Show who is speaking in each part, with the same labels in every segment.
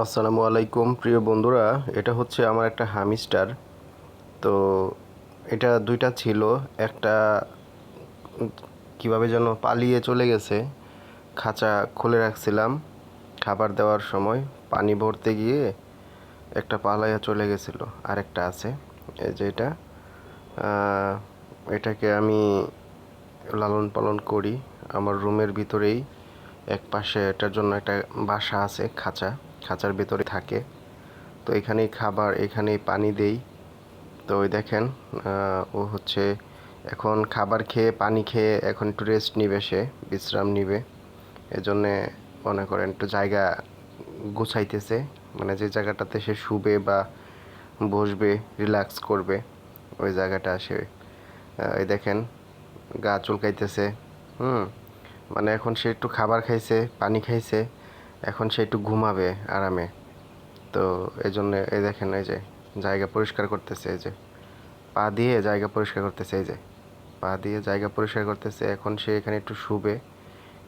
Speaker 1: আসসালামু আলাইকুম প্রিয় বন্ধুরা। এটা হচ্ছে আমার একটা হামিস্টার। তো এটা দুইটা ছিল। একটা কিভাবে যেন পালিয়ে চলে গেছে। খাঁচা খুলে রাখছিলাম খাবার দেওয়ার সময়, পানি ভরতে গিয়ে একটা পালাইয়া চলে গেছিল। আরেকটা আছে, এই যে এটা। আহ, এটাকে আমি লালন পালন করি আমার রুমের ভিতরেই। এক পাশে এটার জন্য একটা বাসা আছে, খাঁচার ভিতরে থাকে। তো এখানেই খাবার, এখানেই পানি দেই। তো ওই দেখেন, ও হচ্ছে এখন খাবার খেয়ে পানি খেয়ে এখন একটু রেস্ট নিবে, সে বিশ্রাম নিবে। এজন্যে মনে করেন একটু জায়গা গুছাইতেছে, মানে যে জায়গাটাতে সে শুবে বা বসবে, রিল্যাক্স করবে, ওই জায়গাটা সে এই দেখেন গা চুলকাইতেছে। হুম, মানে এখন সে একটু খাবার খাইছে, পানি খাইছে, এখন সে একটু ঘুমাবে আরামে। তো এই জন্য এই দেখেন, এই যে জায়গা পরিষ্কার করতেছে, এই যে পা দিয়ে জায়গা পরিষ্কার করতেছে, এই যে পা দিয়ে জায়গা পরিষ্কার করতেছে। এখন সে এখানে একটু শুবে,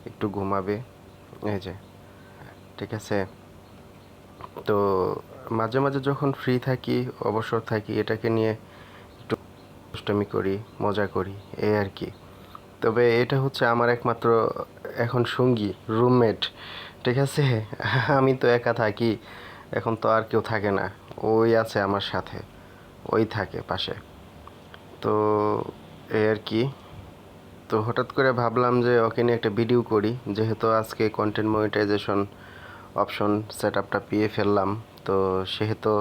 Speaker 1: একটু ঘুমাবে, এই যে। ঠিক আছে। তো মাঝে মাঝে যখন ফ্রি থাকি, অবসর থাকি, এটাকে নিয়ে একটু দুষ্টামি করি, মজা করি, এই আর কি। তবে এটা হচ্ছে আমার একমাত্র এখন সঙ্গী, রুমমেট। ঠিক আছে। আমি তো একা থাকি, এখন তো আর কেউ থাকে না। ওই আছে আমার সাথে, ওই থাকে পাশে। তো এই আর কি। তো হঠাৎ করে ভাবলাম যে ওকে নিয়ে একটা ভিডিও করি, যেহেতু আজকে কন্টেন্ট মনিটাইজেশন অপশন সেট আপটা পেয়ে ফেললাম। তো সেহেতু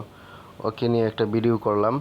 Speaker 1: ওকে নিয়ে একটা ভিডিও করলাম।